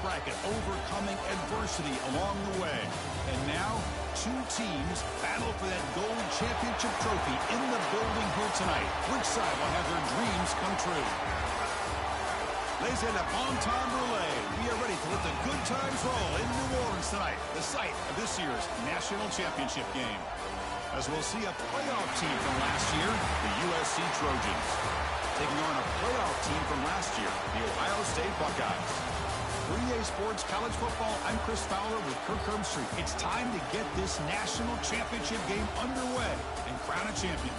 bracket, overcoming adversity along the way. And now, two teams battle for that gold championship trophy in the building here tonight. Which side will have their dreams come true? Ladies and gentlemen, bon temps relay. We are ready to let the good times roll in New Orleans tonight, the site of this year's national championship game. As we'll see a playoff team from last year, the USC Trojans, taking on a playoff team from last year, the Ohio State Buckeyes. For EA Sports College Football, I'm Chris Fowler with Kirk Herbstreit. It's time to get this national championship game underway and crown a champion.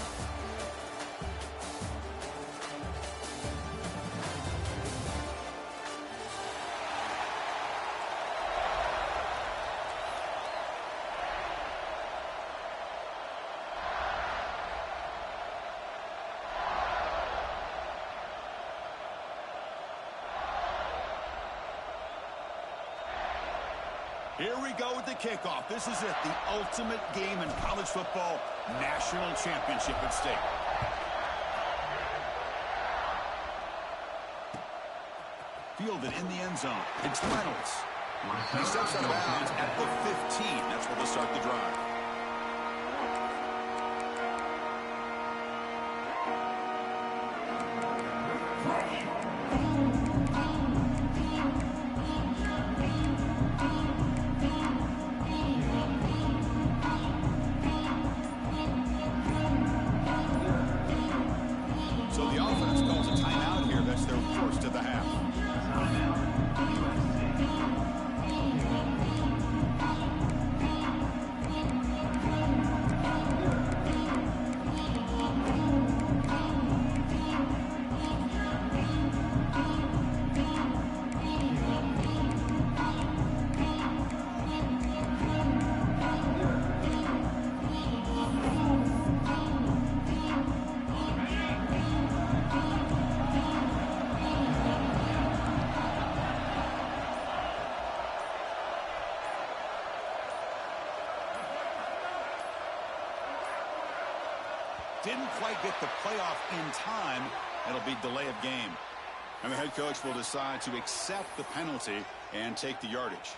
Here we go with the kickoff. This is it, the ultimate game in college football, national championship at stake. Fielded in the end zone. It's Reynolds. He steps out of bounds at the 15. That's where they'll start the drive. Didn't quite get the playoff in time. It'll be delay of game. And the head coach will decide to accept the penalty and take the yardage.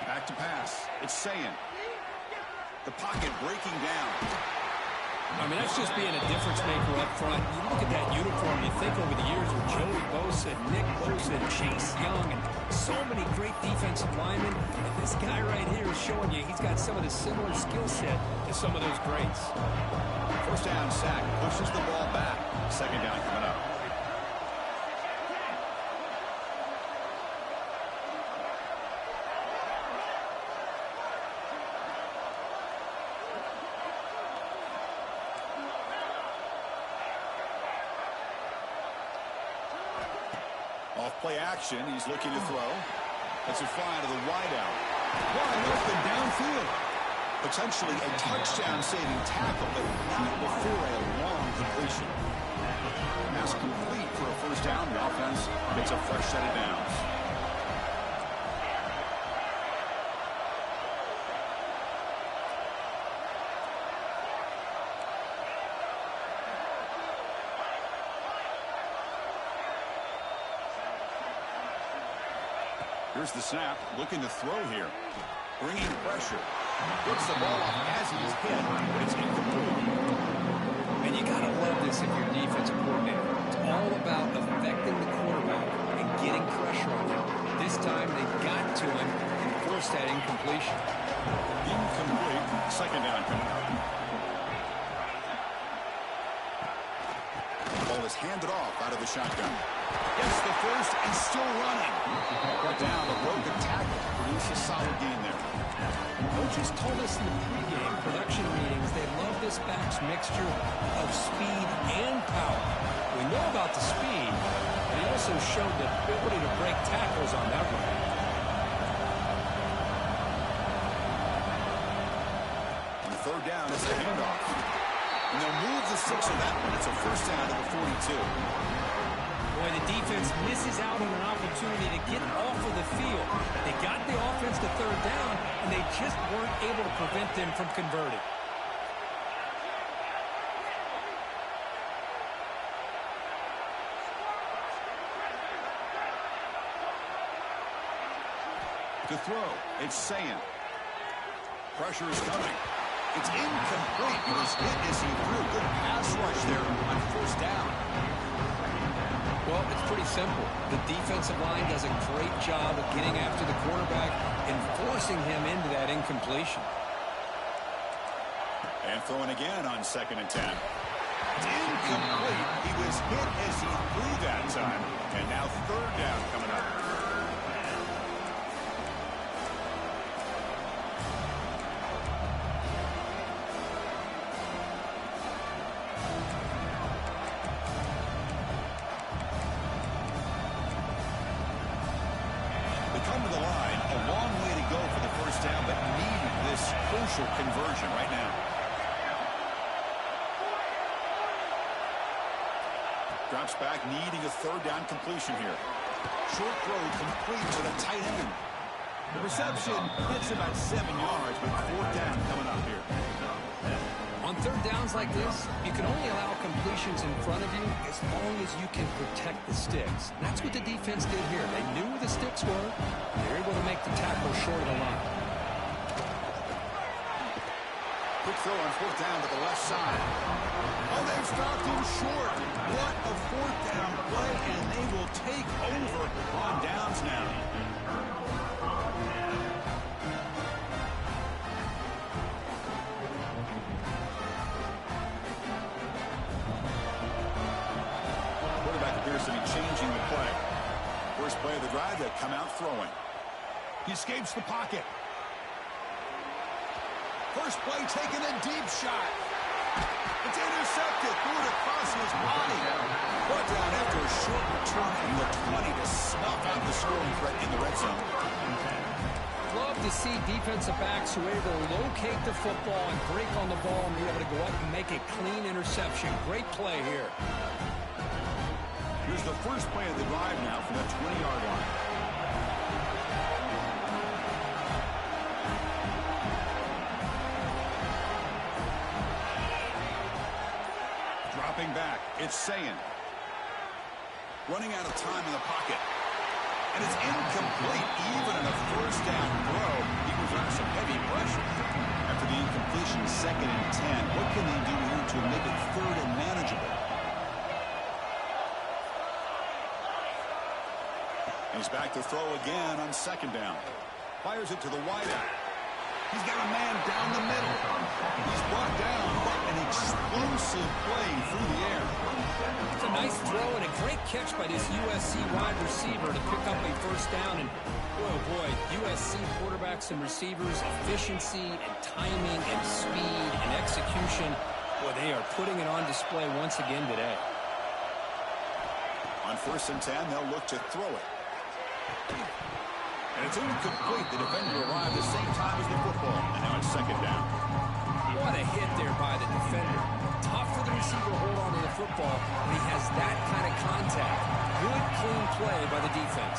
Back to pass. It's Sayin. The pocket breaking down. I mean, that's just being a difference maker up front. You look at that uniform, you think over the years with Joey Bosa, Nick Bosa, Chase Young, and so many great defensive linemen. And this guy right here is showing you he's got some of the similar skill set to some of those greats. First down sack, pushes the ball back. Second down coming up. Off-play action, he's looking to throw. That's a fly to the wideout. Wide open downfield. Potentially a touchdown-saving tackle, but not before a long completion. Pass complete for a first down. The offense gets a fresh set of downs. Here's the snap, looking to throw here. Bringing pressure. Gets the ball off as he's hit, but it's incomplete. And you got to love this if you're a defensive coordinator. It's all about affecting the quarterback and getting pressure on him. This time they got to him and forced that incompletion. Incomplete. Second down coming up. The ball is handed off out of the shotgun. Gets the first and still running. Brought down a broken tackle. Produce a solid gain there. Coaches told us in the pregame production meetings they love this back's mixture of speed and power. We know about the speed, but he also showed the ability to break tackles on that run. On third down, it's a handoff. And they'll move the 6 of that one. It's a first down to the 42. Boy, the defense misses out on an opportunity to get off of the field. They got the offense to third down, and they just weren't able to prevent them from converting. To throw, it's Sayin. Pressure is coming. It's incomplete. He was hit as he threw a good pass rush there on first down. Well, it's pretty simple. The defensive line does a great job of getting after the quarterback and forcing him into that incompletion. And throwing again on 2nd and 10. It's incomplete. He was hit as he threw that time. And now third down coming up. Come to the line, a long way to go for the first down, but needed this crucial conversion right now. Drops back, needing a third down completion here. Short throw complete to the tight end. The reception hits about 7 yards, but fourth down coming up here. On third downs like this, you can only allow completions in front of you as long as you can protect the sticks. And that's what the defense did here. They knew where the sticks were. They were able to make the tackle short of the line. Quick throw on fourth down to the left side. Oh, they've stopped him short. What a fourth down play, and they will take over on downs now. Changing the play. First play of the drive, they come out throwing. He escapes the pocket. First play taking a deep shot. It's intercepted. Threw it across his body. Brought down after a short return from the 20 to snuff out the scoring threat in the red zone. Love to see defensive backs who are able to locate the football and break on the ball and be able to go up and make a clean interception. Great play here. Here's the first play of the drive now from the 20-yard line. Dropping back, it's Sayin. Running out of time in the pocket. And it's incomplete. Even in a first down throw, he was under some heavy pressure. After the incompletion, 2nd and 10. What can they do here to make it third and manageable? He's back to throw again on 2nd down. Fires it to the wideout. He's got a man down the middle. He's brought down, but an explosive play through the air. It's a nice throw and a great catch by this USC wide receiver to pick up a first down. And, boy, USC quarterbacks and receivers, efficiency and timing and speed and execution. Boy, they are putting it on display once again today. On 1st and 10, they'll look to throw it. And it's incomplete. The defender arrived the same time as the football. And now it's 2nd down. What a hit there by the defender. Tough for the receiver to hold on to the football when he has that kind of contact. Good, clean play by the defense.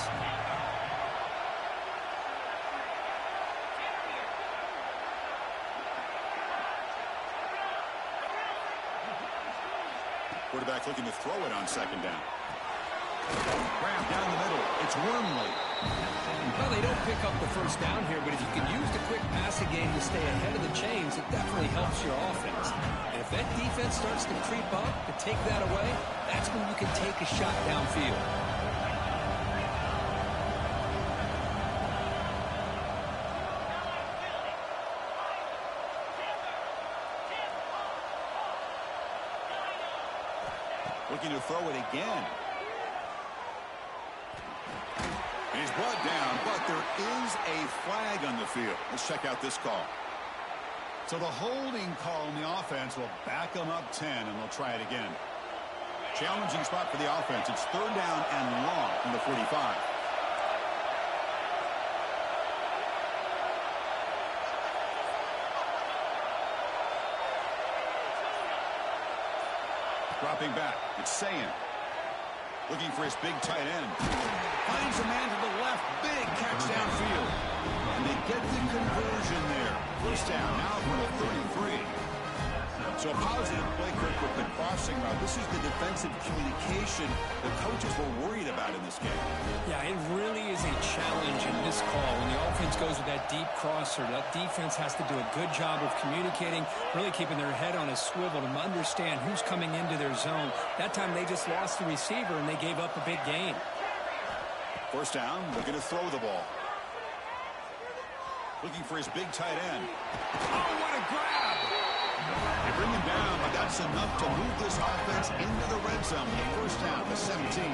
Quarterback looking to throw it on 2nd down. Grab down the middle. It's Wormley. Well, they don't pick up the first down here, but if you can use the quick passing game to stay ahead of the chains, it definitely helps your offense. And if that defense starts to creep up, to take that away, that's when you can take a shot downfield. Looking to throw it again. He's brought down, but there is a flag on the field. Let's check out this call. So the holding call on the offense will back them up 10, and they'll try it again. Challenging spot for the offense. It's 3rd down and long from the 45. Dropping back, it's Sayin. Looking for his big tight end. Finds a man to the left. Big catch downfield. And they get the conversion there. First down now from the 33. So a positive play, Kirk, with the crossing route. This is the defensive communication the coaches were worried about in this game. Yeah, it really is a challenge in this call. When the offense goes with that deep crosser, that defense has to do a good job of communicating, really keeping their head on a swivel to understand who's coming into their zone. That time they just lost the receiver and they gave up a big gain. First down, looking to throw the ball. Looking for his big tight end. Oh, what a grab! They bring him down, but that's enough to move this offense into the red zone. The first down to 17.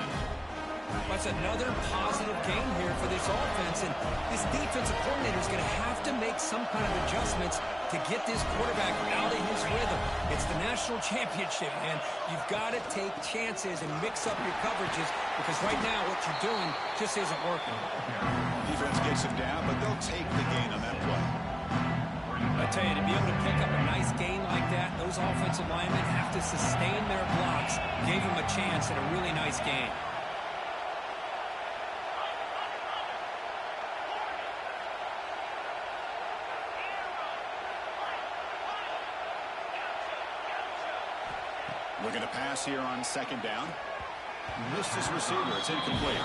That's another positive gain here for this offense, and this defensive coordinator is going to have to make some kind of adjustments to get this quarterback out of his rhythm. It's the national championship, man. You've got to take chances and mix up your coverages, because right now what you're doing just isn't working. Defense gets him down, but they'll take the gain on that play. I tell you, to be able to pick up a nice gain like that, those offensive linemen have to sustain their blocks. Gave him a chance at a really nice gain. Looking to pass here on second down. Missed his receiver. It's incomplete.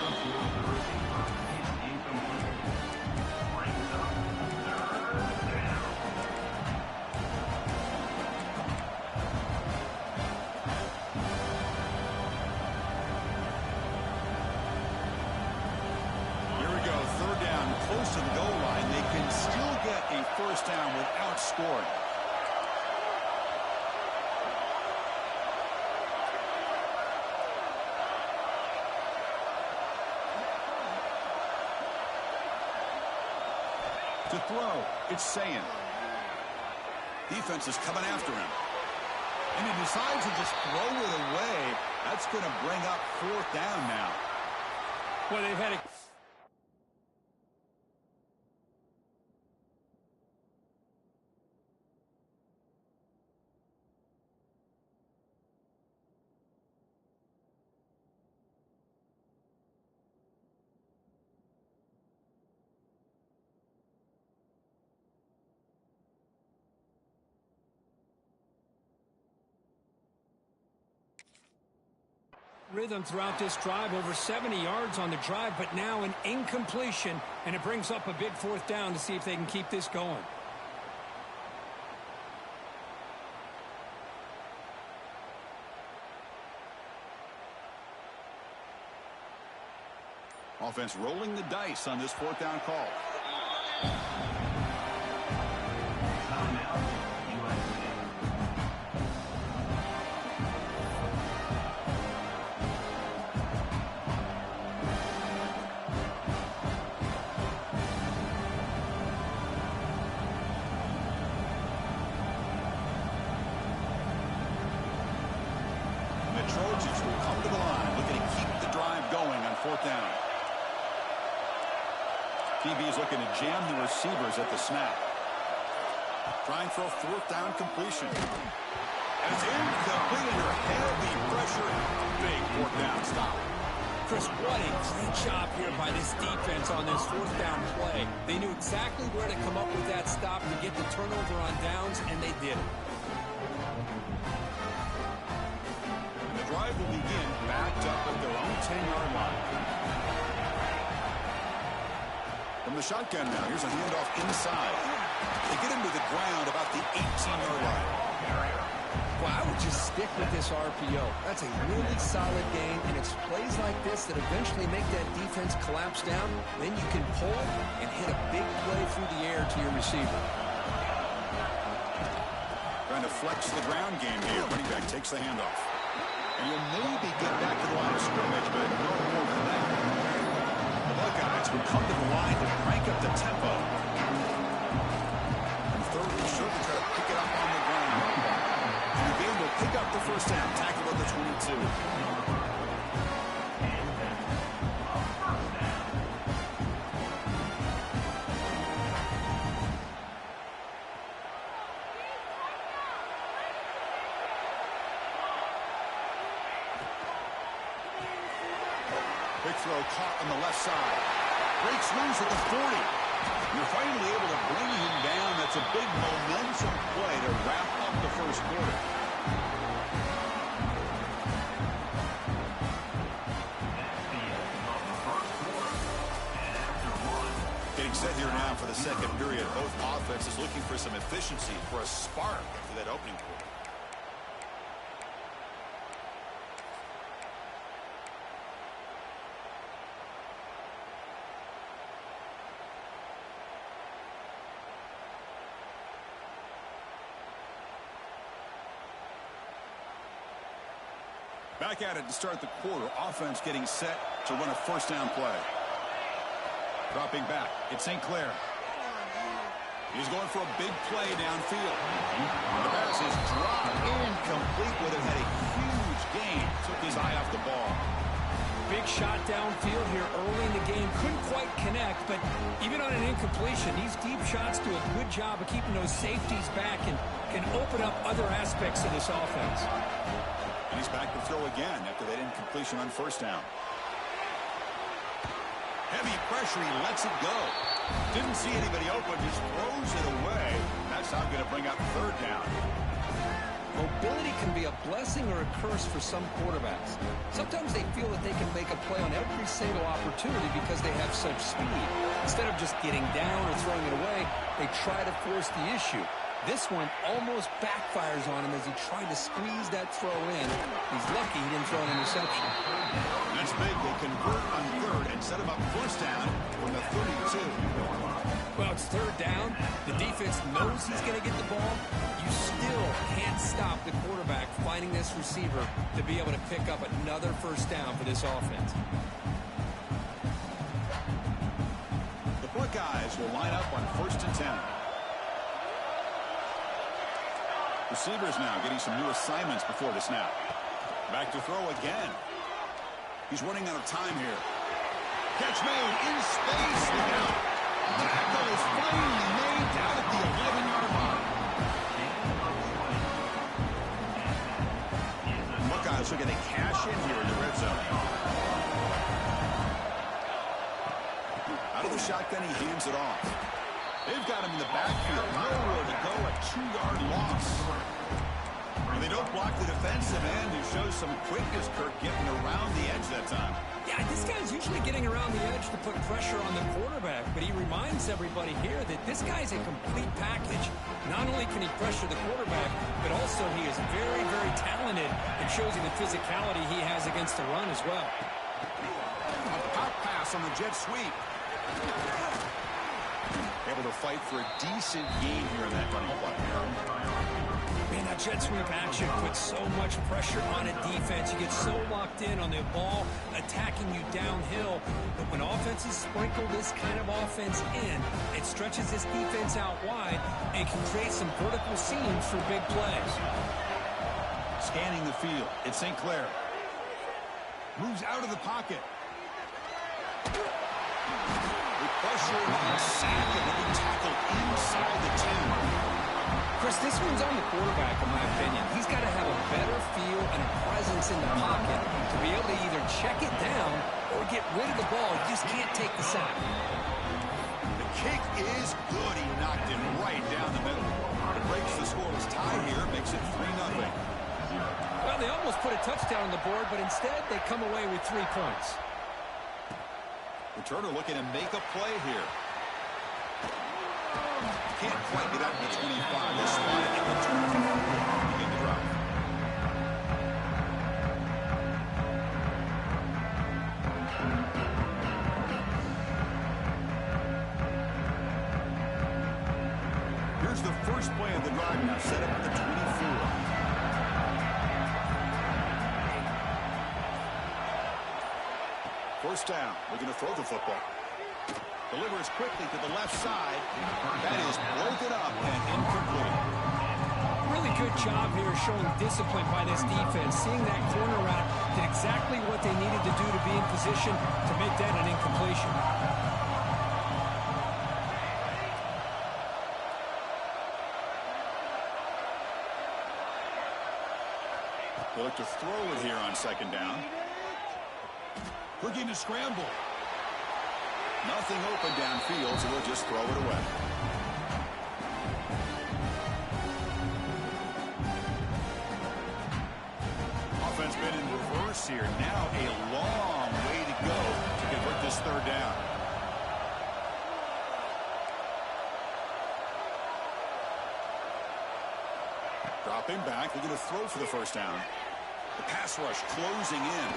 Close to the goal line, they can still get a first down without scoring. To throw, it's Sayin. Defense is coming after him. And he decides to just throw it away. That's going to bring up fourth down now. Well, they've had a... rhythm throughout this drive, over 70 yards on the drive, but now an incompletion, and it brings up a big fourth down to see if they can keep this going. Offense rolling the dice on this fourth down call. Trojans will come to the line, looking to keep the drive going on fourth down. DB is looking to jam the receivers at the snap. Trying for a fourth down completion. And it's incomplete under heavy pressure. Big fourth down stop. Chris, what a great job here by this defense on this fourth down play. They knew exactly where to come up with that stop to get the turnover on downs, and they did it. Drive will begin backed up at their own 10-yard line. From the shotgun now, here's a handoff inside. They get him to the ground about the 18-yard line. Well, I would just stick with this RPO. That's a really solid game, and it's plays like this that eventually make that defense collapse down. Then you can pull and hit a big play through the air to your receiver. Trying to flex the ground game here. Running back takes the handoff. And you'll maybe get back to the line of scrimmage, but no more than that. The Buckeyes will come to the line to crank up the tempo. And third and short to try to pick it up on the ground. And the game will pick up the first down, tackled at the 22. Quick throw caught on the left side. Breaks loose at the 40. You're finally able to bring him down. That's a big momentum play to wrap up the first quarter. Getting set here now for the second period. Both offenses looking for some efficiency, for a spark after that opening quarter. Back at it to start the quarter. Offense getting set to run a first down play. Dropping back. It's St. Clair. He's going for a big play downfield. The pass is dropped incomplete. Would have had a huge gain. Took his eye off the ball. Big shot downfield here early in the game. Couldn't quite connect, but even on an incompletion, these deep shots do a good job of keeping those safeties back and can open up other aspects of this offense. And he's back to throw again after that incompletion on first down. Heavy pressure, he lets it go. Didn't see anybody open, just throws it away. That's not going to bring up third down. Mobility can be a blessing or a curse for some quarterbacks. Sometimes they feel that they can make a play on every single opportunity because they have such speed. Instead of just getting down or throwing it away, they try to force the issue. This one almost backfires on him as he tried to squeeze that throw in. He's lucky he didn't throw an interception. That's big. They convert on third and set him up first down from the 32. Well, it's third down. The defense knows he's going to get the ball. You still can't stop the quarterback finding this receiver to be able to pick up another first down for this offense. The Buckeyes will line up on 1st and 10. Receivers now getting some new assignments before the snap. Back to throw again. He's running out of time here. Catch made in space. Look out. Tackle is finally made down at the 11-yard line. Buckeyes are going to cash in here in the red zone. Out of the shotgun, he hands it off. They've got him in the backfield. Nowhere to go. A 2-yard loss. And they don't block the defensive end, who shows some quickness, Kirk, getting around the edge that time. Yeah, this guy's usually getting around the edge to put pressure on the quarterback, but he reminds everybody here that this guy's a complete package. Not only can he pressure the quarterback, but also he is very, very talented and shows you the physicality he has against the run as well. A pop pass on the jet sweep. Able to fight for a decent gain here in that running play. Man, that jet sweep action puts so much pressure on a defense. You get so locked in on the ball attacking you downhill. But when offenses sprinkle this kind of offense in, it stretches this defense out wide and can create some vertical seams for big plays. Scanning the field. It's St. Clair. Moves out of the pocket. Pressure and sack, and then tackled inside the 10. Chris, this one's on the quarterback, in my opinion. He's got to have a better feel and a presence in the pocket to be able to either check it down or get rid of the ball. He just can't take the sack. The kick is good. He knocked it right down the middle. It breaks the scoreless tie here, makes it 3-0. Well, they almost put a touchdown on the board, but instead they come away with 3 points. Returner looking to make a play here. Can't quite get out to the 25. They spot it at the 24. Begin the drive. Here's the first play of the drive now, set up at the 24. First down. We're going to throw the football. Delivers quickly to the left side. That is broken up and incomplete. Really good job here showing discipline by this defense. Seeing that corner route did exactly what they needed to do to be in position to make that an incompletion. They look to throw it here on second down. Looking to scramble. Nothing open downfield, so we'll just throw it away. Offense been in reverse here. Now a long way to go to convert this third down. Dropping back, they're going to throw for the first down. The pass rush closing in.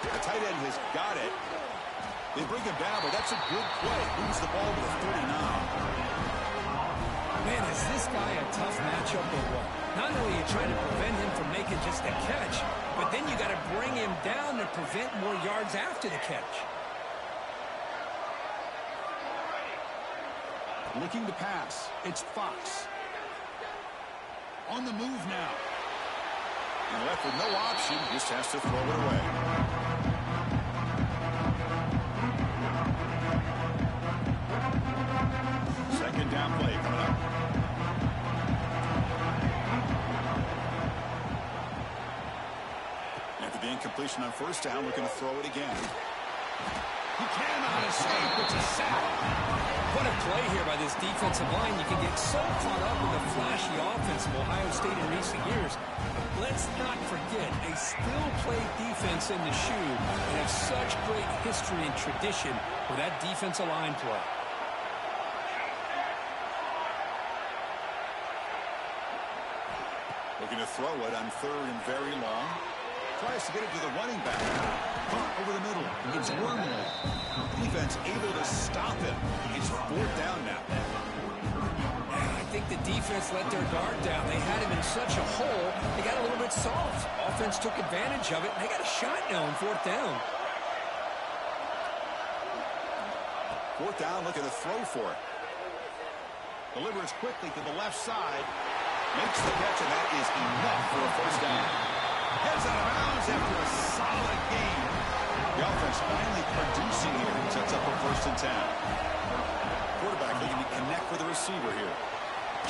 The tight end has got it. They bring him down, but that's a good play. Moves the ball to the 39. Man, is this guy a tough matchup or what? Not only are you trying to prevent him from making just a catch, but then you got to bring him down to prevent more yards after the catch. Looking to pass. It's Fox. On the move now. And left with no option, just has to throw it away. Second down play coming up. After the incompletion on first down, looking to throw it again. He cannot escape. It's a sack. What a play here by this defensive line. You can get so caught up with the flashy offense of Ohio State in recent years. But let's not forget, a still-played defense in the shoe and have such great history and tradition with that defensive line play. Looking to throw it on third and very long. Tries to get it to the running back. Pump over the middle. It's Wormley. Defense able to stop him. It's fourth down now. I think the defense let their guard down. They had him in such a hole, they got a little bit soft. Offense took advantage of it, and they got a shot now on fourth down. Fourth down, looking to throw for it. Delivers quickly to the left side. Makes the catch, and that is enough for a first down. Heads out of bounds after a solid game. The offense finally producing here. Sets up a first and 10. Quarterback looking to connect with the receiver here.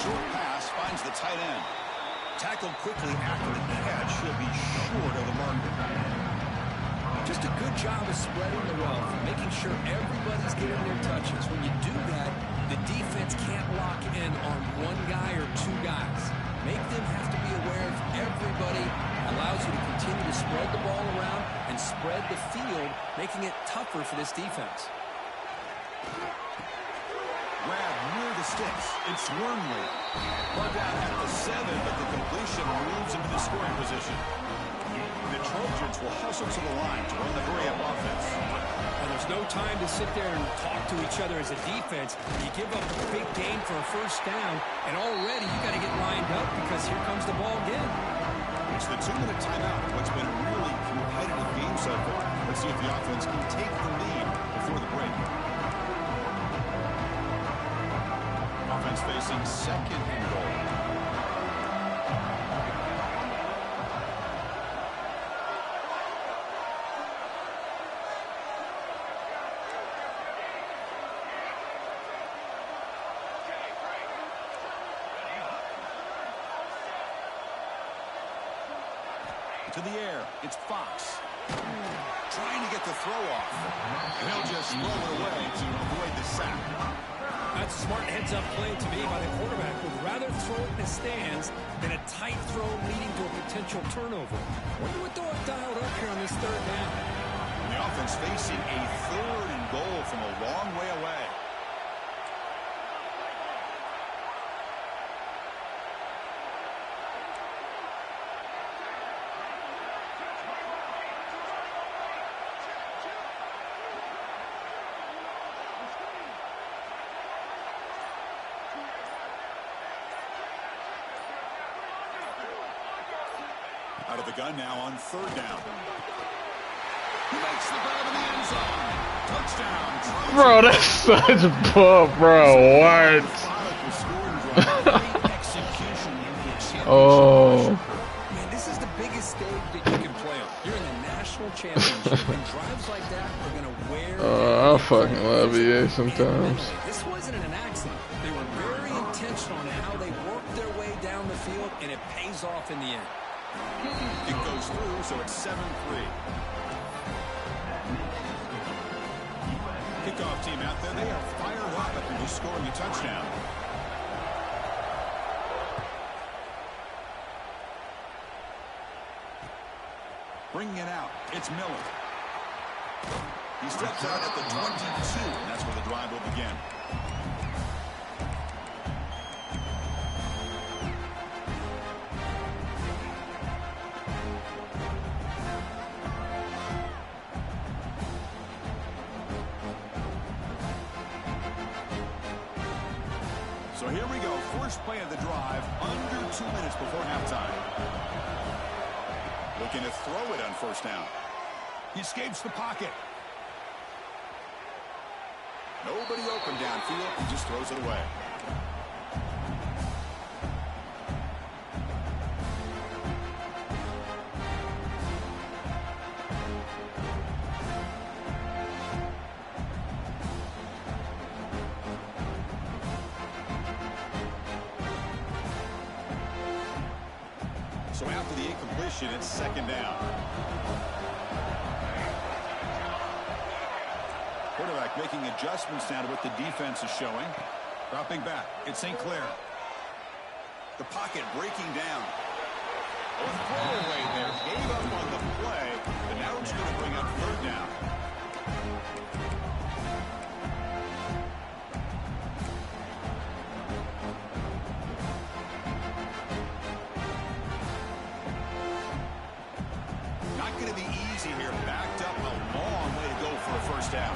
Short pass finds the tight end. Tackled quickly after the catch. He'll be short of the marker. Just a good job of spreading the wealth, making sure everybody's getting their touches. When you do that, the defense can't lock in on one guy or two guys. Make them have to be aware of everybody. Allows you to continue to spread the ball around and spread the field, making it tougher for this defense. Grab near the sticks. It's Wormley. Brought down at the 7, but the completion moves into the scoring position. The Trojans will hustle to the line to run the hurry-up offense. And there's no time to sit there and talk to each other as a defense. You give up a big gain for a first down, and already you got to get lined up because here comes the ball again. It's the 2-minute timeout. What's been a really competitive game so far. Let's see if the offense can take the lead before the break. Offense facing second and goal. To the air, it's Fox. Trying to get the throw off. And he'll just throw it away to avoid the sack. That's a smart heads-up play to me by the quarterback. Would rather throw it in the stands than a tight throw leading to a potential turnover. Wonder what they'll have dialed up here on this third down. And the offense facing a third and goal from a long way away. Out of the gun now on third down. He makes the grab in the end zone. Touchdown. Bro, that's such bull, bro. What? Oh. Man, this is the biggest stage that you can play on. You're in the national championship, and drives like that are going to wear. I fucking love EA sometimes. This wasn't an accident. They were very intentional in how they worked their way down the field, and it pays off in the end. It goes through, so it's 7-3. kickoff team out there, they are fired up after just scoring a touchdown. Bringing it out, it's Miller. He steps out at the 22, and that's where the drive will begin. So here we go, first play of the drive, under 2 minutes before halftime. Looking to throw it on first down. He escapes the pocket. Nobody open downfield, he just throws it away. So after the incompletion, it's second down. Quarterback making adjustments now to what the defense is showing. Dropping back, it's St. Clair. The pocket breaking down. A throwaway there, gave up on the play, but now it's going to bring up third down. Not going to be easy here. Backed up a long way to go for a first down.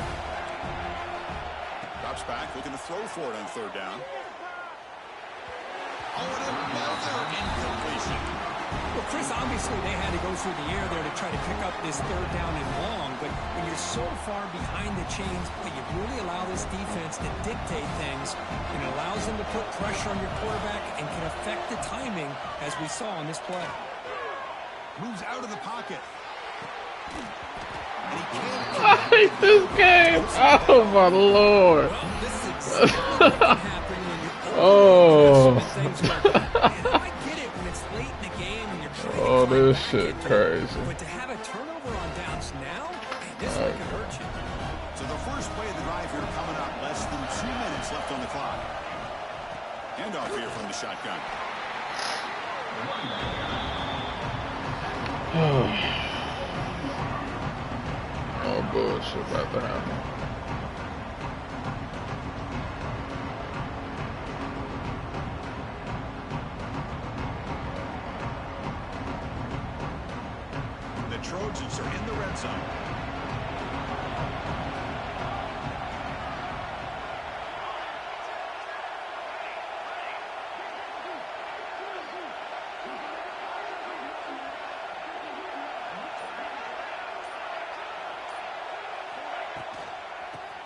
Drops back, looking to throw for it on third down. Oh, and another incompletion. Well, Chris, obviously they had to go through the air there to try to pick up this third down and long, but when you're so far behind the chains, you really allow this defense to dictate things, and it allows them to put pressure on your quarterback and can affect the timing, as we saw on this play. Moves out of the pocket. And he I hate this game. Oh, my Lord. Well, this is exactly what can happen when you're Oh. things are, and I get it when it's late in the game and you're trying Oh, to this climb shit back into it. crazy. But to have a turnover on downs now, this one can hurt you. So the first play of the drive here coming up. Less than 2 minutes left on the clock. Handoff here from the shotgun. Oh, bullshit about to happen. The Trojans are in the red zone.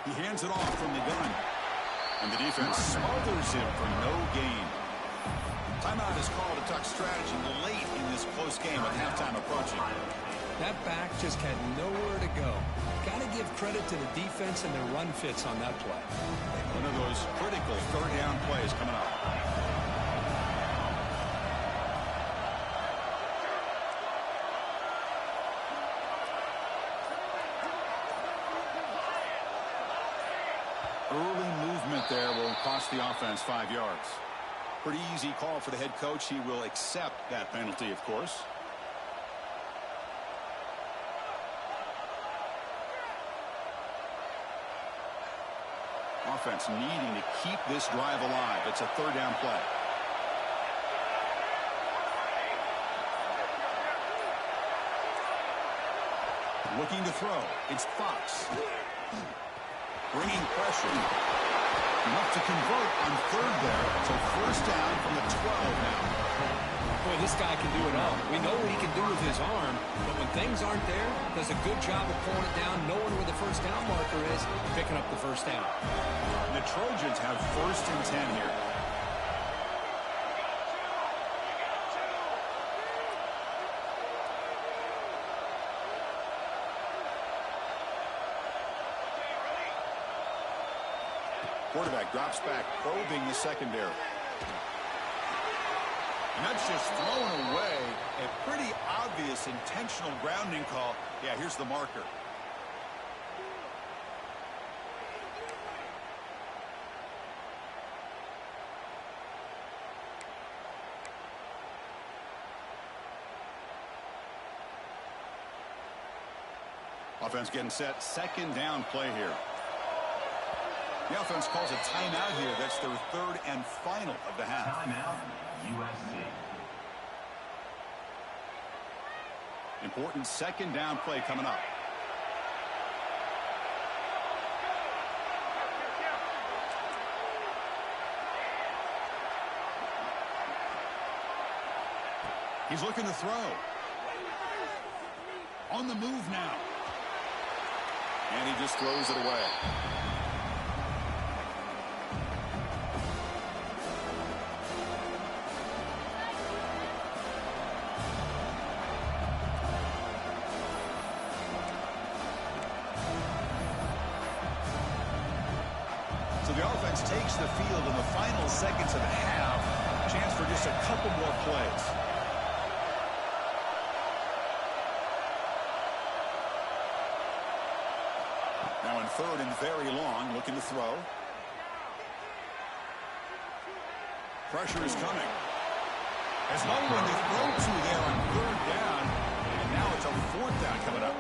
He hands it off from the gun. And the defense smothers him for no gain. Timeout is called to talk strategy late in this close game with halftime approaching. That back just had nowhere to go. Got to give credit to the defense and their run fits on that play. One of those critical third down plays coming up. Early movement there will cost the offense 5 yards. Pretty easy call for the head coach. He will accept that penalty, of course. Offense needing to keep this drive alive. It's a third down play. Looking to throw. It's Fox. Bringing pressure. Enough to convert on third there. So first down from the 12 now. Boy, this guy can do it all. We know what he can do with his arm, but when things aren't there, does a good job of pulling it down, knowing where the first down marker is, picking up the first down. The Trojans have first and 10 here. Quarterback drops back, probing the secondary. And that's just thrown away. A pretty obvious intentional grounding call. Yeah, here's the marker. Offense getting set. Second down play here. The offense calls a timeout here. That's their third and final of the half. Timeout, USC. Important second down play coming up. He's looking to throw. On the move now. And he just throws it away. So the offense takes the field in the final seconds of the half. Chance for just a couple more plays. Now in third and very long, looking to throw. Pressure is coming. There's no one to throw to there on third down. And now it's a fourth down coming up.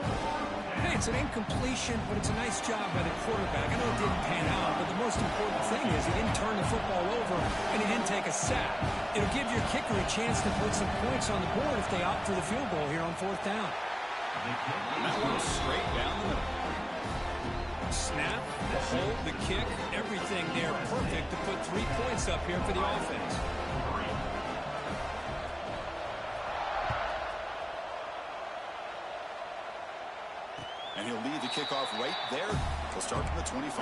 Hey, it's an incompletion, but it's a nice job by the quarterback. I know it didn't pan out, but the most important thing is he didn't turn the football over and he didn't take a sack. It'll give your kicker a chance to put some points on the board if they opt for the field goal here on fourth down. And that one's straight down the middle. Snap, the hold, the kick, everything there perfect to put 3 points up here for the offense. And he'll lead the kickoff right there. He'll start from the 25.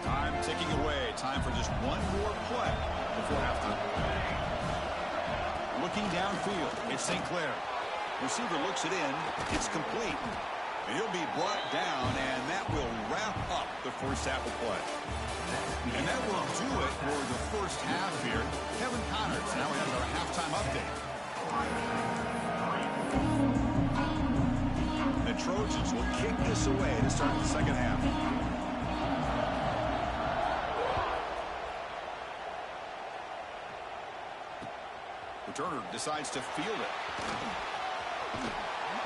Time ticking away. Time for just one more play before halftime. Looking downfield, it's St. Clair. Receiver looks it in. It's complete. And he'll be brought down, and that will wrap up the first half of play. And that will do it for the first half here. Kevin Connors now has our halftime update. The Trojans will kick this away to start the second half. Turner decides to field it.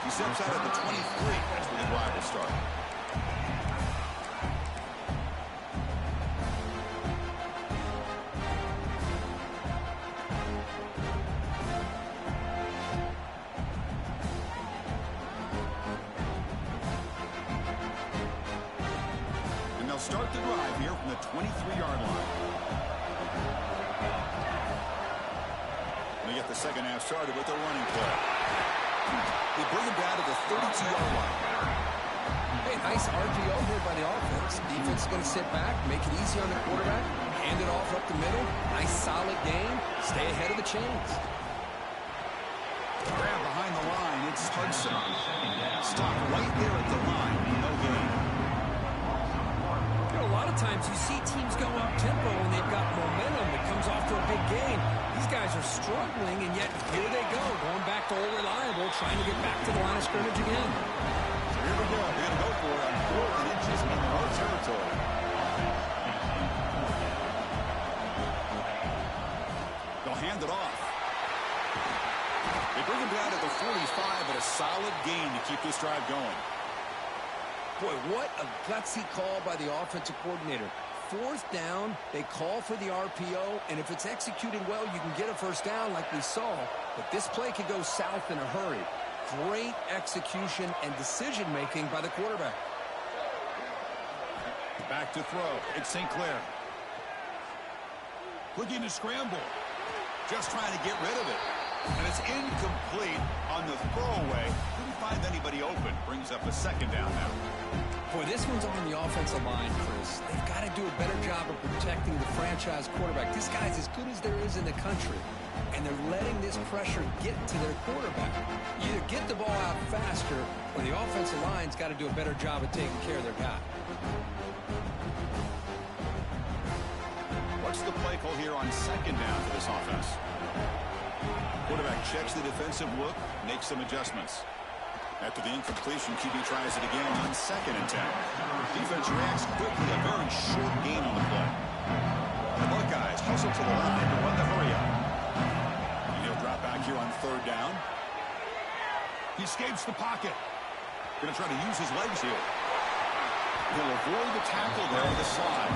He steps out at the 23. That's where the drive will start. And they'll start the drive here from the 23-yard line. Get the second half started with a running play. They bring him down to the 32-yard line. Hey, nice RPO here by the offense. Defense is going to sit back, make it easy on the quarterback, hand it off up the middle. Nice solid game. Stay ahead of the chains. Grab behind the line. It's Hudson. Stop right there at the line. No gain. You know, a lot of times you see teams go up tempo when they've got momentum that comes after a big game. These guys are struggling, and yet here they go, going back to old reliable, trying to get back to the line of scrimmage again. So here we go. They're going to go for it on 4th and inches in their own territory. They'll hand it off. They bring him down to the 45, but a solid gain to keep this drive going. Boy, what a gutsy call by the offensive coordinator. 4th down, they call for the RPO, and if it's executed well, you can get a first down like we saw. But this play could go south in a hurry. Great execution and decision-making by the quarterback. Back to throw. It's St. Clair. Looking to scramble. Just trying to get rid of it. And it's incomplete on the throwaway. Couldn't find anybody open. Brings up a second down now. Boy, this one's on the offensive line, Chris. They've got to do a better job of protecting the franchise quarterback. This guy's as good as there is in the country, and they're letting this pressure get to their quarterback. Either get the ball out faster, or the offensive line's got to do a better job of taking care of their guy. What's the play call here on second down for this offense? Quarterback checks the defensive look, makes some adjustments. After the incompletion, QB tries it again on 2nd and 10. Defense reacts quickly, a very short gain on the play. The Buckeyes hustle to the line to run the hurry up. He'll drop back here on third down. He escapes the pocket. Going to try to use his legs here. He'll avoid the tackle there on the slide.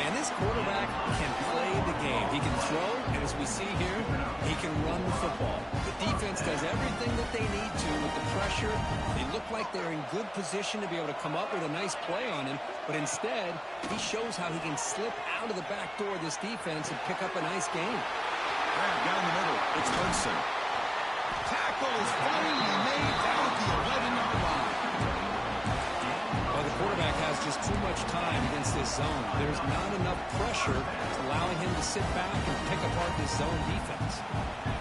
And this quarterback can play the game. He can throw, and as we see here, he can run the football. The defense does everything that they need to with the pressure. They look like they're in good position to be able to come up with a nice play on him, but instead, he shows how he can slip out of the back door of this defense and pick up a nice gain. Down the middle, it's Hudson. Tackle is finally made down at the 11-yard line. Well, the quarterback has just too much time against this zone. There's not enough pressure allowing him to sit back and pick apart this zone defense.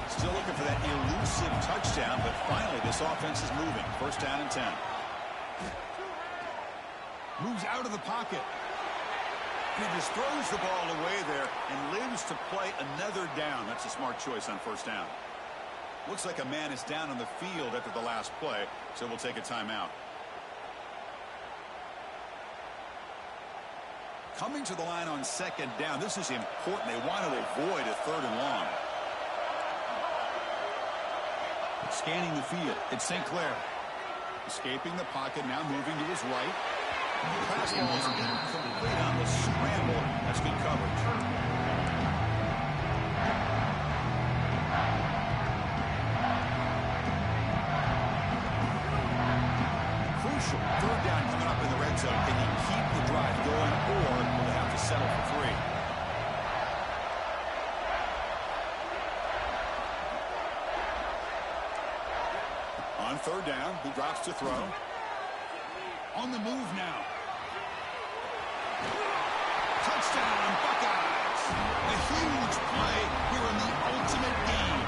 Still looking for that elusive touchdown, but finally this offense is moving. First down and 10. Moves out of the pocket. He just throws the ball away there and lives to play another down. That's a smart choice on first down. Looks like a man is down on the field after the last play, so we'll take a timeout. Coming to the line on second down. This is important. They want to avoid a third and long. Scanning the field. It's St. Clair. Escaping the pocket, now moving to his right. The pass ball is incomplete on the scramble. That's good coverage. Crucial. Third down coming up in the red zone. Can you keep the drive going, or will they have to settle for 3? On third down, he drops to throw. On the move now. Touchdown, Buckeyes! A huge play here in the ultimate game.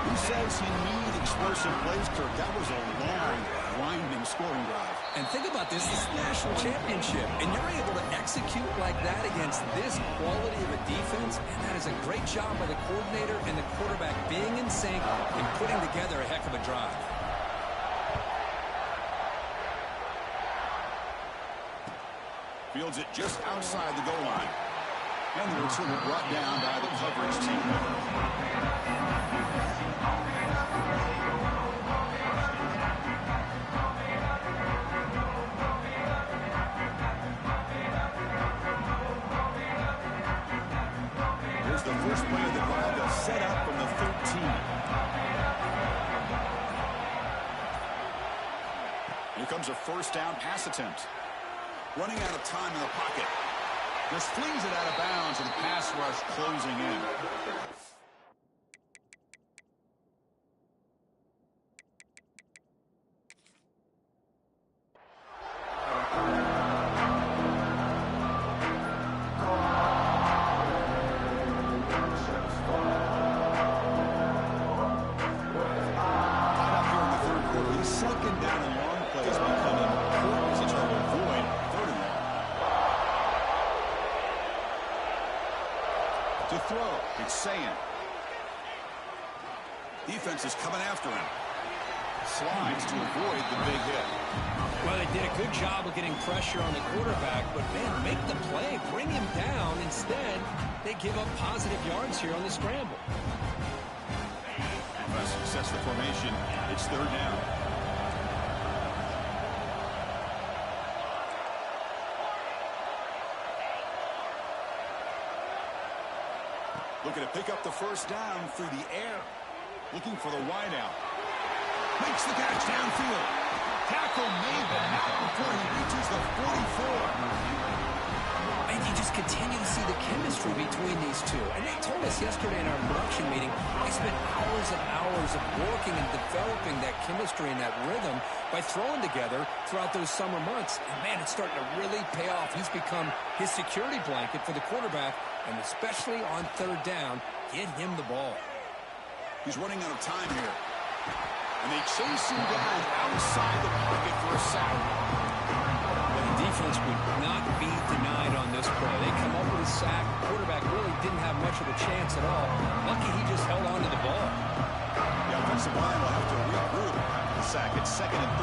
Who says you need explosive plays, Kirk? That was a long, winding scoring drive. And think about this is the national championship, and you're able to execute like that against this quality of a defense, and that is a great job by the coordinator and the quarterback being in sync and putting together a heck of a drive. Fields it just outside the goal line. And the return brought down by the coverage team. Here's the first play of the drive. They'll set up from the 13. Here comes a first down pass attempt. Running out of time in the pocket. Just flings it out of bounds, and the pass rush closing in. Tied up here in the third quarter. These second down and long plays become important as they try to avoid third and long. To throw, it's Sayan. Defense is coming after him. Slides to avoid the big hit. Well, they did a good job of getting pressure on the quarterback, but, man, make the play. Bring him down. Instead, they give up positive yards here on the scramble. By successful formation, it's third down. Looking to pick up the first down through the air. Looking for the wideout. Makes the catch downfield. Tackle made, but not before he reaches the 44. And you just continue to see the chemistry between these two. And they told us yesterday in our production meeting, they spent hours and hours of working and developing that chemistry and that rhythm by throwing together throughout those summer months. And, man, it's starting to really pay off. He's become his security blanket for the quarterback, and especially on third down, get him the ball. He's running out of time here. And they chase him down outside the pocket for a sack. But the defense would not be denied on this play. They come up with a sack. The quarterback really didn't have much of a chance at all. Lucky he just held on to the ball. The offensive line will have to regroup after the sack. It's 2nd and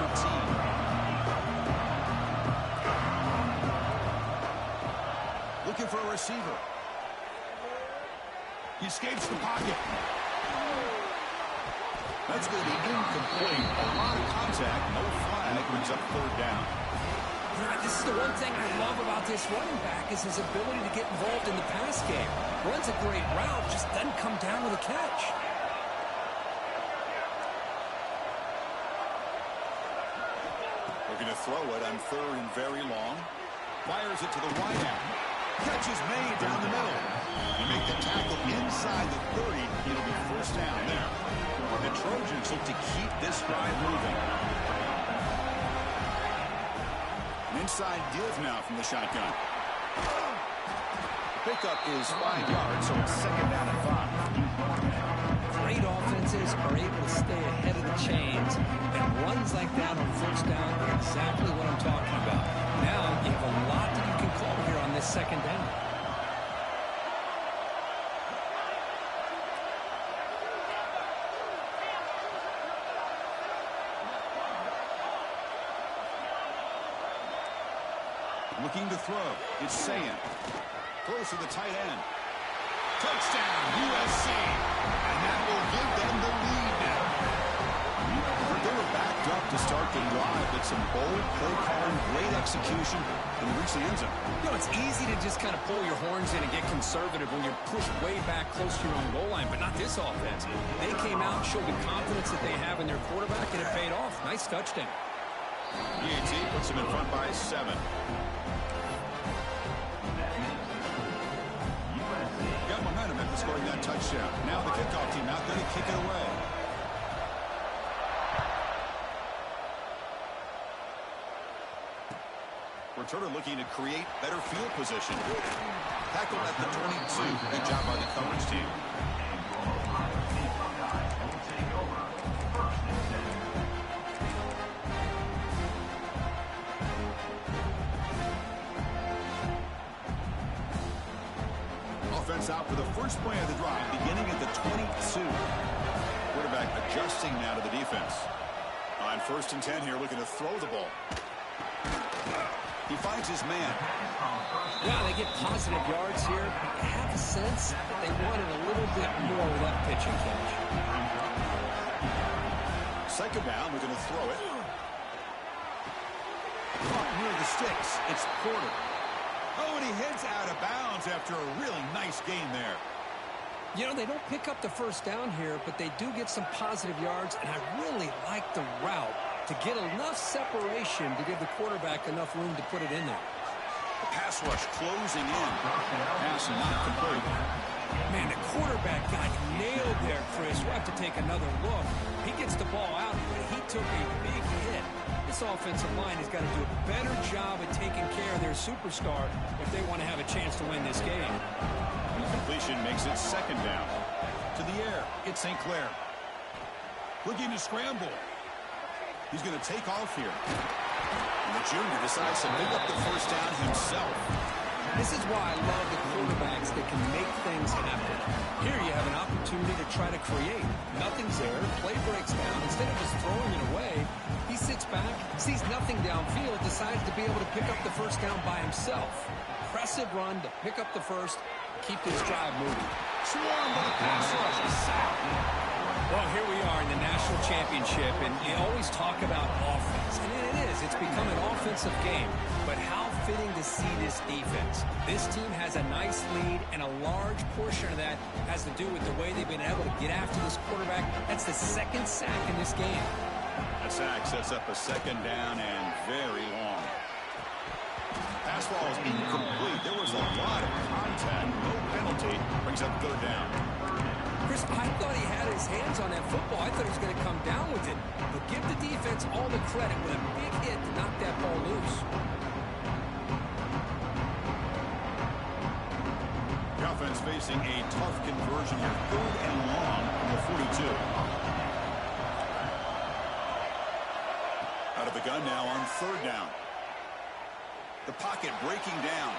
13. Looking for a receiver. He escapes the pocket. That's going to be incomplete. A lot of contact, no flag, brings up third down. This is the one thing I love about this running back is his ability to get involved in the pass game. Runs a great route, just doesn't come down with a catch. Looking to throw it on third and very long. Fires it to the wide out. Catch is made down the middle. They make the tackle inside the 30. It'll be first down there. The Trojans look to keep this drive moving. An inside give now from the shotgun. The pickup is 5 yards, so it's second down and 5. Great offenses are able to stay ahead of the chains, and runs like that on first down are exactly what I'm talking about. Now you have a lot that you can call here on this second down. Looking to throw. It's Sayan. Throws to the tight end. Touchdown, USC. And that will give them the lead now. They were backed up to start the drive, but some bold play calling, great execution, and reach the end zone. You know, it's easy to just kind of pull your horns in and get conservative when you're pushed way back close to your own goal line, but not this offense. They came out and showed the confidence that they have in their quarterback, and it paid off. Nice touchdown. EAT puts them in front by 7. Got momentum after scoring that touchdown. Now the kickoff team out there to kick it away. Returner looking to create better field position. Tackled at the 22. Good job by the coverage team. Offense out for the first play of the drive, beginning at the 22. Quarterback adjusting now to the defense. On first and 10 here, looking to throw the ball. He finds his man. Yeah, they get positive yards here. I have a sense that they wanted a little bit more with that pitch and catch. Second down, we're going to throw it. Caught near the sticks. It's Porter. Oh, and he heads out of bounds after a really nice gain there. You know, they don't pick up the first down here, but they do get some positive yards, and I really like the route to get enough separation to give the quarterback enough room to put it in there. The pass rush closing in. Pass not complete. Man, the quarterback got nailed there, Chris. We'll have to take another look. He gets the ball out, but he took a big hit. This offensive line has got to do a better job at taking care of their superstar if they want to have a chance to win this game. Completion makes it second down. To the air, it's St. Clair. Looking to scramble. He's going to take off here. And the junior decides to pick up the first down himself. This is why I love the quarterbacks that can make things happen. Here you have an opportunity to try to create. Nothing's there. Play breaks down. Instead of just throwing it away, he sits back, sees nothing downfield, decides to be able to pick up the first down by himself. Impressive run to pick up the first, keep this drive moving. Swarm by the pass rush. Sack. Well, here we are in the national championship, and you always talk about offense. And it is. It's become an offensive game. But how fitting to see this defense. This team has a nice lead, and a large portion of that has to do with the way they've been able to get after this quarterback. That's the second sack in this game. That sack sets up a second down and very long. Pass ball is incomplete. There was a lot of contact. No penalty. Brings up third down. Chris, I thought he had his hands on that football. I thought he was going to come down with it. But give the defense all the credit with a big hit to knock that ball loose. The offense facing a tough conversion here. Third and long from the 42. Out of the gun now on third down. The pocket breaking down.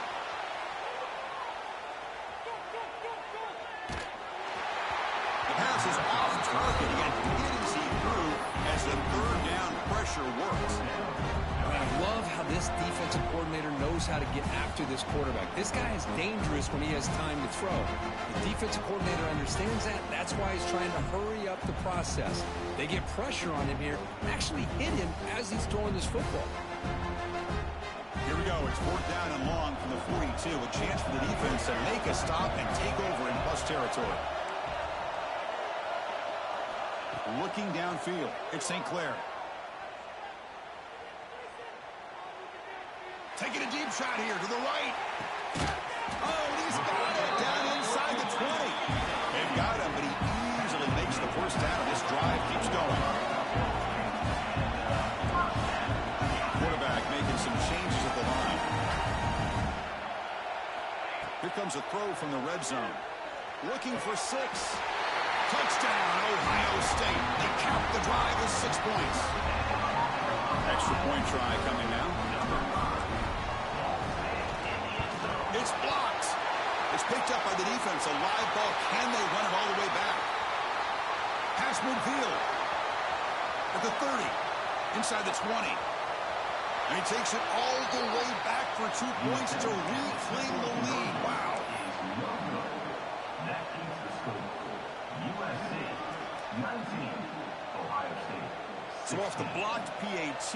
The pass is off target. He had hit as he threw. improve as the third down pressure works. I love how this defensive coordinator knows how to get after this quarterback. This guy is dangerous when he has time to throw. The defensive coordinator understands that. That's why he's trying to hurry up the process. They get pressure on him here and actually hit him as he's throwing this football. Here we go. It's fourth down and long from the 42. A chance for the defense to make a stop and take over in plus territory. Looking downfield, it's St. Clair. Taking a deep shot here to the right. Oh, he's got it down inside the 20. They've got him, but he easily makes the first down. This drive keeps going. Quarterback making some changes at the line. Here comes a throw from the red zone. Looking for 6. Touchdown, Ohio State. They cap the drive with 6 points. Extra point try coming now. It's blocked. It's picked up by the defense. A live ball. Can they run it all the way back? Pass midfield. At the 30. Inside the 20. And he takes it all the way back for 2 points to reclaim the lead. Wow. That keeps the score. USC 19, Ohio State. So off the blocked PAT,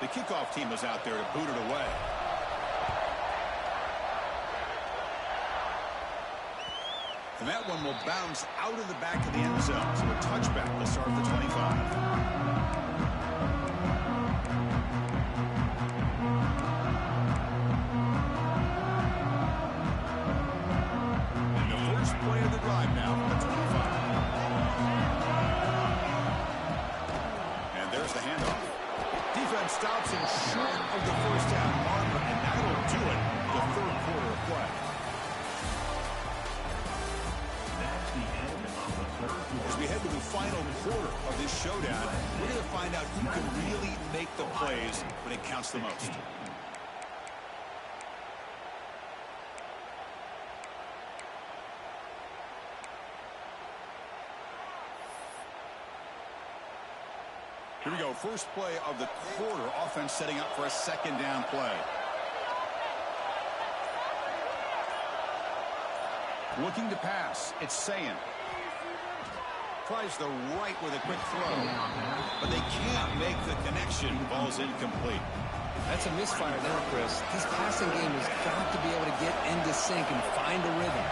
the kickoff team was out there to boot it away. And that one will bounce out of the back of the end zone. So a touchback will start the 25. Play of the drive now from the 25. And there's the handoff. Defense stops him short of the first down marker, and that'll do it the third quarter of play. That's the end of the third quarter. As we head to the final quarter of this showdown, we're going to find out who can really make the plays when it counts the most. Here we go. First play of the quarter. Offense setting up for a second down play. Looking to pass. It's Sayin. Tries the right with a quick throw. But they can't make the connection. Ball's incomplete. That's a misfire there, Chris. This passing game has got to be able to get into sync and find a rhythm.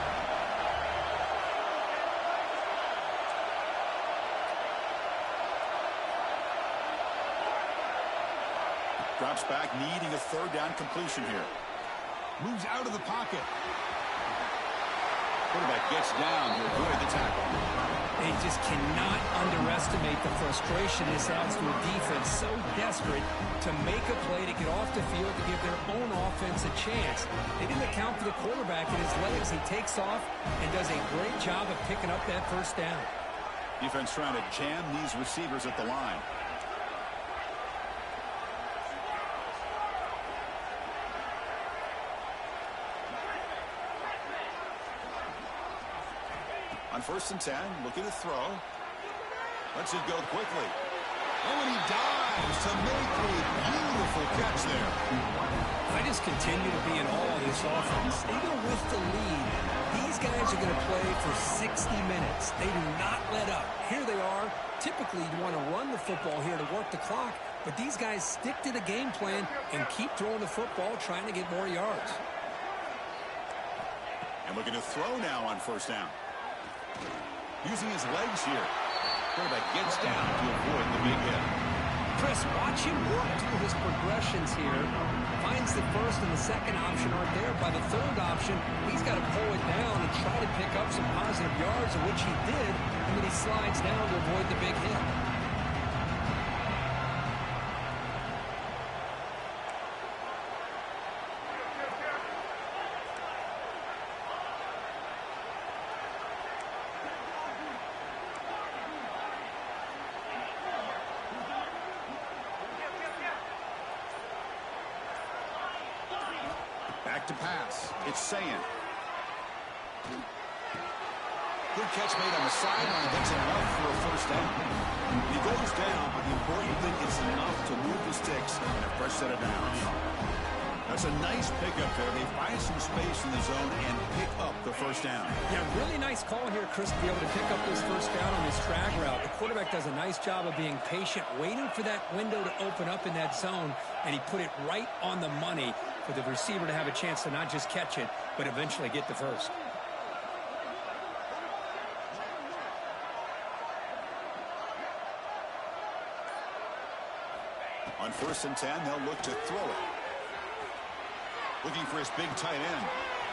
Drops back, needing a third down completion here. Moves out of the pocket. Quarterback gets down to avoid the tackle. They just cannot underestimate the frustration this adds to a defense so desperate to make a play to get off the field to give their own offense a chance. They didn't account for the quarterback and his legs. He takes off and does a great job of picking up that first down. Defense trying to jam these receivers at the line. On 1st and 10, looking to throw. Lets it go quickly. Oh, and he dives to make a beautiful catch there. I just continue to be in awe of this offense. Even with the lead, these guys are going to play for 60 minutes. They do not let up. Here they are. Typically, you want to run the football here to work the clock, but these guys stick to the game plan and keep throwing the football, trying to get more yards. And looking to throw now on 1st down. Using his legs here. Quarterback gets down to avoid the big hit. Chris, watch him work through his progressions here. Finds the first and the second option aren't there. By the third option, he's got to pull it down and try to pick up some positive yards, of which he did, and then he slides down to avoid the big hit. Back to pass. It's Sayin. Good catch made on the sideline. That's enough for a first down. He goes down, but the important thing is enough to move the sticks and a fresh set of downs. That's a nice pickup there. They find some space in the zone and pick up the first down. Yeah, really nice call here, Chris, to be able to pick up this first down on this drag route. The quarterback does a nice job of being patient, waiting for that window to open up in that zone, and he put it right on the money for the receiver to have a chance to not just catch it, but eventually get the first. On 1st and 10, they'll look to throw it. Looking for his big tight end.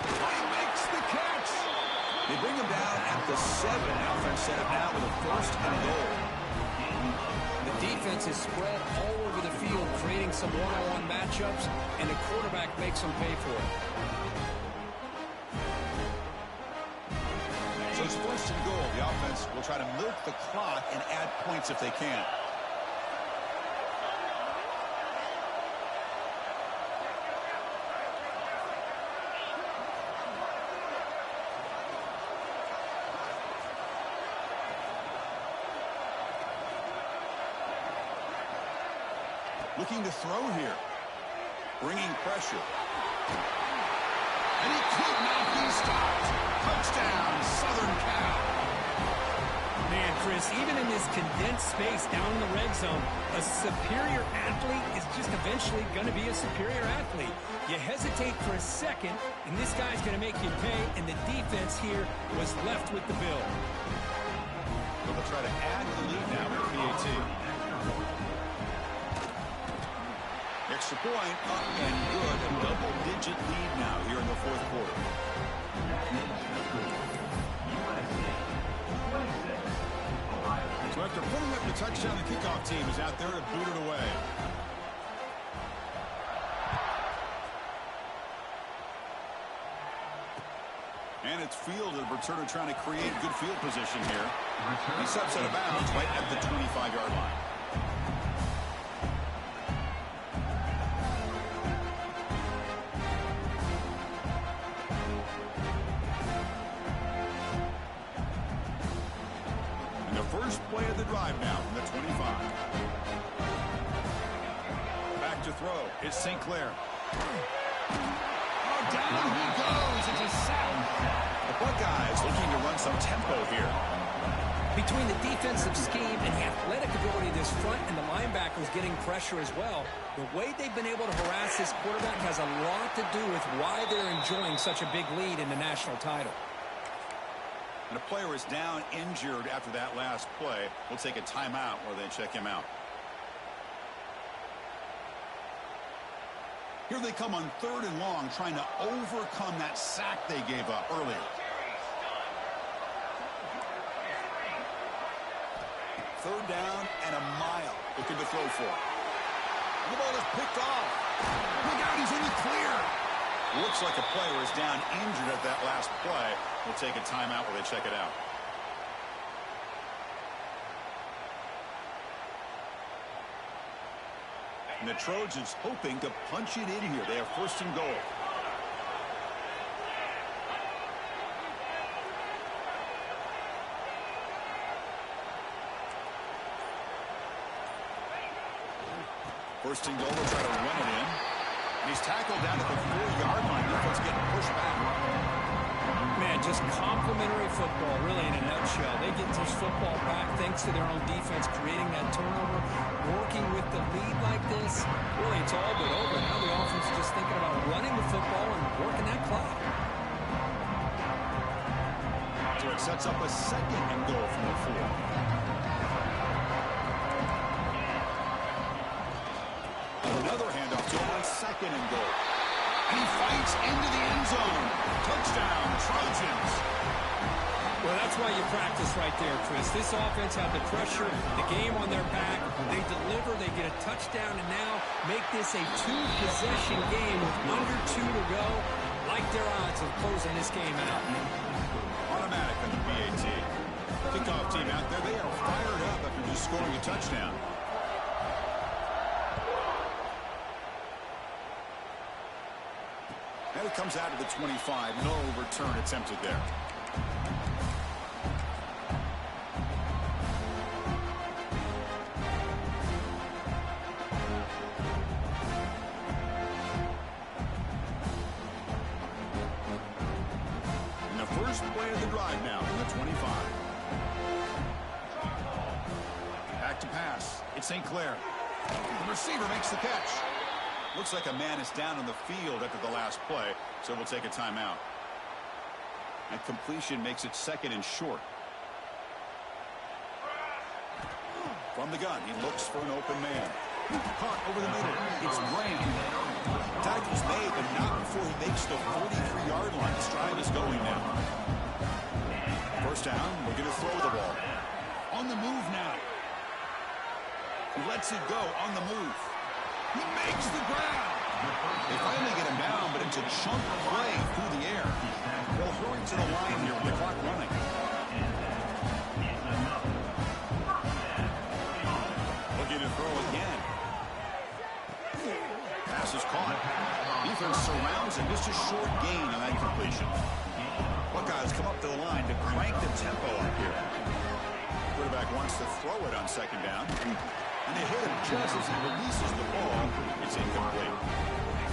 He makes the catch. They bring him down at the 7. Offense set up now with a 1st and goal. The defense is spread all over the field, creating some one-on-one matchups, and the quarterback makes them pay for it. So it's 1st and goal. The offense will try to milk the clock and add points if they can. Looking to throw here. Bringing pressure. And he could not be stopped. Touchdown, Southern Cal. Man, Chris, even in this condensed space down in the red zone, a superior athlete is just eventually going to be a superior athlete. You hesitate for a second, and this guy's going to make you pay, and the defense here was left with the bill. They'll try to add to the lead now with PAT. Extra point, up and good. A double-digit lead now here in the 4th quarter. So after putting up the touchdown, the kickoff team is out there to boot it away. And it's fielded. Returner trying to create good field position here. He steps out of bounds right at the 25-yard line. First play of the drive now from the 25. Back to throw. It's St. Clair. Oh, down he goes. It's a sack. The Buckeyes looking to run some tempo here. Between the defensive scheme and the athletic ability of this front and the linebackers getting pressure as well, the way they've been able to harass this quarterback has a lot to do with why they're enjoying such a big lead in the national title. And a player is down injured after that last play. We'll take a timeout where they check him out. Here they come on 3rd and long, trying to overcome that sack they gave up earlier. Third down and a mile. Looking to throw for. The ball is picked off. Look out, he's in the clear. Looks like a player is down injured at that last play. We'll take a timeout while they check it out. And the Trojans hoping to punch it in here. They have 1st and goal. First and goal, they'll try to run it in. And he's tackled down at the 4-yard line. Defense getting pushed back. Man, just complimentary football, really, in a nutshell. They get this football back thanks to their own defense, creating that turnover, working with the lead like this. Really, it's all but over. Now the offense is just thinking about running the football and working that clock. So it sets up a 2nd and goal from the 4. Another handoff to him on 2nd and goal. And he fights into the end zone. Touchdown, Trojans. Well, that's why you practice right there, Chris. This offense had the pressure, the game on their back. They deliver, they get a touchdown, and now make this a 2-possession game with under 2 to go. Like their odds of closing this game out. Automatic on the PAT. Kickoff team out there, they are fired up after just scoring a touchdown. And it comes out of the 25. No return attempted there. first play of the drive now from the 25. Back to pass. It's St. Clair. The receiver makes the catch. Looks like a man is down on the field after the last play, so we'll take a timeout. And completion makes it second and short. From the gun, he looks for an open man. Caught over the middle. It's Graham. Tackle's made, but not before he makes the 43-yard line. This drive is going now. First down, we're going to throw the ball. On the move now. He lets it go on the move. He makes the ground. They finally get him down, but it's a chunk play through the air. They'll hurry to the line here with the clock running. Looking to throw again. Pass is caught. Defense surrounds him. Just a short gain on that completion. Buckeyes come up to the line to crank the tempo up here. Quarterback wants to throw it on second down. And they hit him just as he releases the ball. It's incomplete.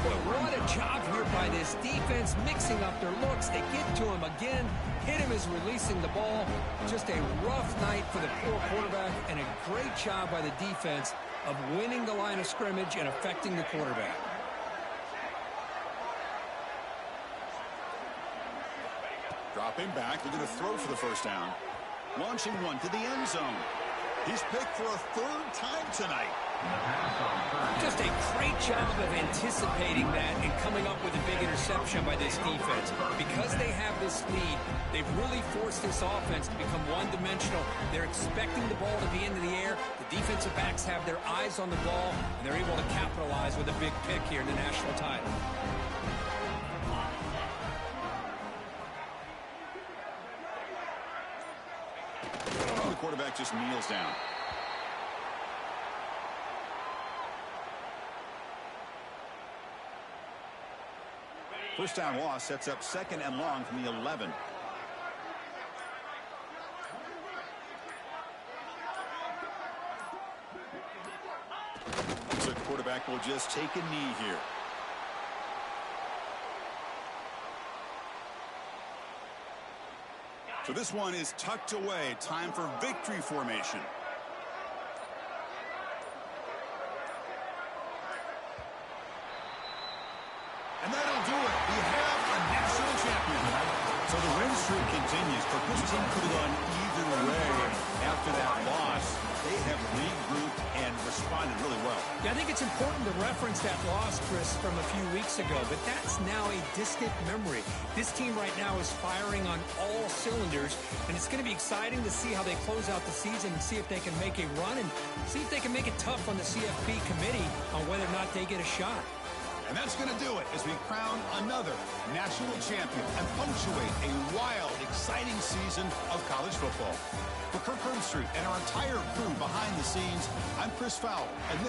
Boy, what a job here by this defense, mixing up their looks. They get to him again. Hit him as releasing the ball. Just a rough night for the poor quarterback, and a great job by the defense of winning the line of scrimmage and affecting the quarterback. Dropping back. They're going to throw for the first down. Launching one to the end zone. He's picked for a third time tonight. Just a great job of anticipating that and coming up with a big interception by this defense. Because they have this lead, they've really forced this offense to become one-dimensional. They're expecting the ball to be into the air. The defensive backs have their eyes on the ball, and they're able to capitalize with a big pick here in the national title. The quarterback just kneels down. First down loss sets up second and long from the 11. So the quarterback will just take a knee here. So this one is tucked away. Time for victory formation. And that'll do it. We have a national champion. So the win streak continues, but this team could have gone either way after that loss. They have regrouped and responded really well. Yeah, I think it's important to reference that loss, Chris, from a few weeks ago, but that's now a distant memory. This team right now is firing on all cylinders, and it's going to be exciting to see how they close out the season and see if they can make a run and see if they can make it tough on the CFP committee on whether or not they get a shot. And that's going to do it as we crown another national champion and punctuate a wild, exciting season of college football. For Kirk Herbstreit and our entire crew behind the scenes, I'm Chris Fowler. And